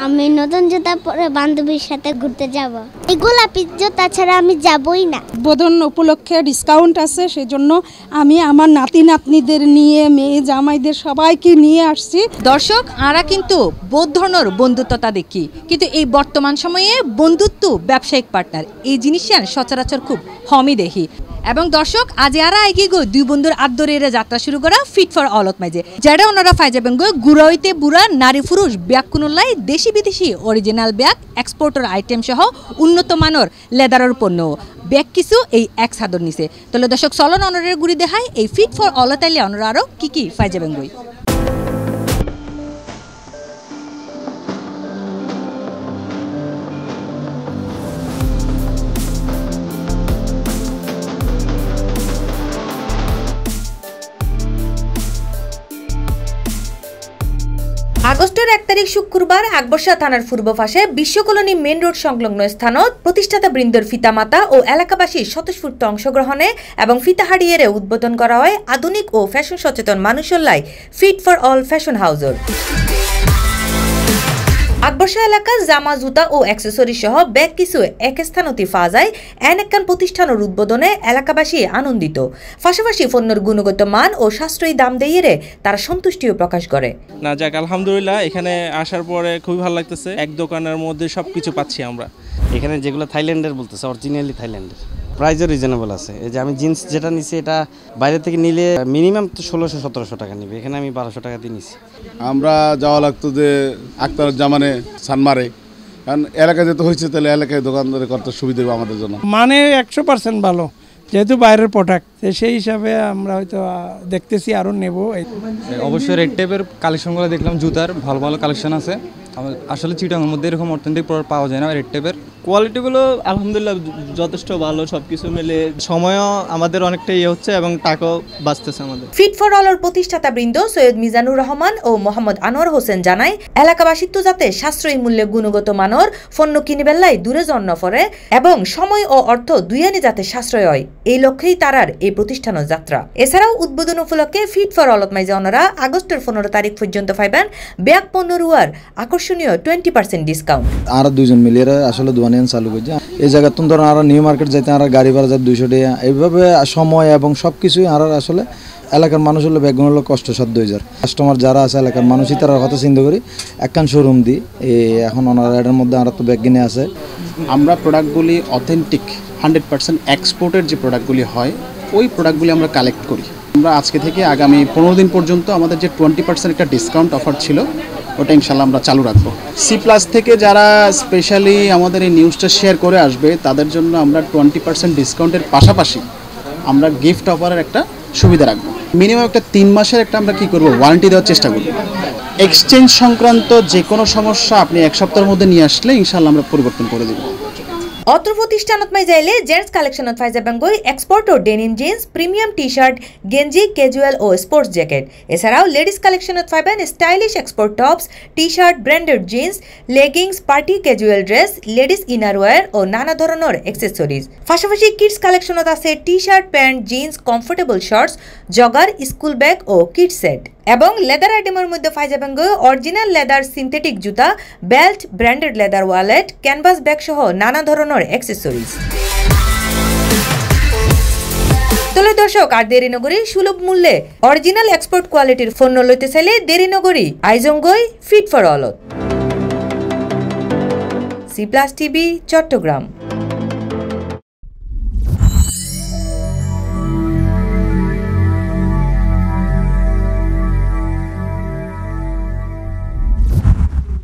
আমি নতুন জুতা পরে বান্ধবীর সাথে ঘুরতে যাব। এই গোলাপি জুতা ছাড়া আমি যাবই না। উদ্বোধন উপলক্ষে ডিসকাউন্ট আছে, সেজন্য আমি আমার নাতি নাতনিদের নিয়ে মেয়ে জামাইদের সবাইকে নিয়ে আসছি। দর্শক, আমরা কিন্তু বহুত ধরনের বন্ধুত্বতা দেখি, কিন্তু এই বর্তমান সময়ে বন্ধুত্ব ব্যবসায়িক পার্টনার এই জিনিসটা সচরাচর খুব কমই দেখি। এবং দর্শক, আজ আরা এগিয়ে গো দুই বন্ধুর আদরের যাত্রা শুরু করা ফিট ফর অলত মাইজে, যেটা ওনারা ফাই যাবেন গো গুড়া হইতে বুড়া নারী পুরুষ ব্যাগ কুনুল্লাই দেশি বিদেশি অরিজিনাল ব্যাগ এক্সপোর্টের আইটেম সহ উন্নত মানের লেদারের পণ্য ব্যাগ কিছু এই এক ছাদর নিচে। তাহলে দর্শক, চলন অনরের গুড়ি দেখায় এই ফিট ফর অলত আইলে অনরা আরও কি ফাই যাবেন গই। আগস্টের 1 তারিখ শুক্রবার আকবরশাহ থানার পূর্ব পাশে বিশ্বকলোনি মেন রোড সংলগ্ন স্থানত প্রতিষ্ঠাতা বৃন্দর ফিতামাতা ও এলাকাবাসীর স্বতঃস্ফূর্ত অংশগ্রহণে এবং ফিতা হারিয়ে উদ্বোধন করা হয় আধুনিক ও ফ্যাশন সচেতন মানুষের লাই ফিট ফর অল ফ্যাশন হাউজর। আকবরশাহ এলাকা জামা জুতা ও অ্যাক্সেসরি সহ ব্যাগ কিছু এক স্থানতে পাওয়া যায়। একখান প্রতিষ্ঠানের উদ্বোধনে এলাকাবাসী আনন্দিত, পাশাপাশি পণ্যের গুণগত মান ও সাশ্রয়ী দাম দিয়ে তারা সন্তুষ্টিও প্রকাশ করে। না যাক, আলহামদুলিল্লাহ, এখানে আসার পরে খুবই ভালো লাগতেছে। এক দোকানের মধ্যে সবকিছু পাচ্ছি আমরা। এখানে যেগুলো থাইল্যান্ডের বলতেছে, অরিজিনালি থাইল্যান্ডের, প্রাইসও রিজনেবল আছে। এই যে আমি জিন্স যেটা নিছি, এটা বাইরে থেকে নিলে মিনিমাম তো 1600-1700 টাকা নিবে, এখানে আমি 1200 টাকা দিয়ে নিছি। আমরা যাওয়া লাগতো যে আক্তার জামানে সানমারে, কারণ এলাকায় যেতে হয়েছে, তাহলে এলাকায় দোকানদারি করতে সুবিধা হবে আমাদের জন্য। মানে 100% ভালো, যেহেতু বাইরের প্রোডাক্ট, সেই হিসাবে আমরা হয়তো দেখতেছি আরও নেব। অবশ্যই রেড টেপের কালেকশনগুলো দেখলাম, জুতার ভালো ভালো কালেকশন আছে। আসলে চিটাংয়ের মধ্যে এরকম অথেন্টিক প্রোডাক্ট পাওয়া যায় না। রেড টেপের কোয়ালিটিগুলো আলহামদুলিল্লাহ যথেষ্ট ভালো, সবকিছু মিলে সময়ও আমাদের অনেকটা হচ্ছে এবং টাকাও বাঁচতেছে আমাদের। ফিট ফর অলর প্রতিষ্ঠাতা বৃন্দ সৈয়দ মিজানুর রহমান ও মোহাম্মদ আনোয়ার হোসেন জানায়, এলাকাবাসী তো যাতে সাশ্রয়ী মূল্যে গুণগত মানের পণ্য কিনে বেলায় দূরে জন্ম পড়ে এবং সময় ও অর্থ দুইয়ানি যাতে সাশ্রয় হয়, এই লক্ষ্যেই তারার এই প্রতিষ্ঠানের যাত্রা। এছাড়াও উদ্বোধন উপলক্ষে ফিট ফর অলত মাইজে ওনারা আগস্টের 15 তারিখ পর্যন্ত পাইবেন ব্যাগ পণ্য রুয়ার আকর্ষণীয় 20% ডিসকাউন্ট। আর দুজন মিলিয়ে আসলে দোকান চালু করছে এই জায়গা। তুমি ধরো আর নিউ মার্কেট যাইতে আর গাড়ি ভাড়া যায় 200 টাকা, এইভাবে সময় এবং সব কিছুই আর আসলে এলাকার মানুষ হলো ব্যাগগুলো হলো কষ্টসাধ্য হয়ে যায়। কাস্টমার যারা আছে এলাকার মানুষই তারা কথা চিন্তা করি একখান শোরুম দিই। এখন ওনারা এটার মধ্যে আর তো ব্যাগ কিনে আছে। আমরা প্রোডাক্টগুলি অথেন্টিক 100% এক্সপোর্টের যে প্রোডাক্টগুলি হয়, ওই প্রোডাক্টগুলি আমরা কালেক্ট করি। আমরা আজকে থেকে আগামী 15 দিন পর্যন্ত আমাদের যে 20% একটা ডিসকাউন্ট অফার ছিল, ওটা ইনশাল্লাহ আমরা চালু রাখবো। C+ থেকে যারা স্পেশালি আমাদের এই নিউজটা শেয়ার করে আসবে, তাদের জন্য আমরা 20% ডিসকাউন্টের পাশাপাশি আমরা গিফট অফারের একটা সুবিধা রাখবো। মিনিমাম একটা 3 মাসের একটা আমরা কি করব, ওয়ারেন্টি দেওয়ার চেষ্টা করব। এক্সচেঞ্জ সংক্রান্ত যে কোনো সমস্যা আপনি 1 সপ্তাহের মধ্যে নিয়ে আসলে ইনশাল্লাহ আমরা পরিবর্তন করে দেব। অত্র প্রতিষ্ঠানত মাই যাইলে জেন্টস কালেকশনত পাই যাবেন গই এক্সপোর্ট ও denim jeans, premium T shirt, গেঞ্জি, ক্যাজুয়াল ও স্পোর্টস জ্যাকেট। এছাড়াও লেডিস কালেকশনত পাইবেন stylish export tops, T shirt, branded jeans, leggings, party casual dress, ladies innerwear ও নানা ধরনের অ্যাক্সেসরিজ। পাশাপাশি কিডস কালেকশনত আছে T shirt, pant, jeans, comfortable shorts, jogger, school bag ও কিড সেট। এবং লেদার আইটেমের মধ্যে পাই যাবেন গো অরিজিনাল লেদার সিনথেটিক জুতা, belt, branded leather wallet, canvas bag সহ নানা ধরনের অ্যাক্সেসরিজ। তলে দর্শক, আর দেরিনগরী সুলভ মূল্যে অরিজিনাল এক্সপোর্ট কোয়ালিটির পণ্য লইতে চাইলে দেরিনগরী আইজঙ্গই ফিট ফর অলত। C+ TV Chittagong.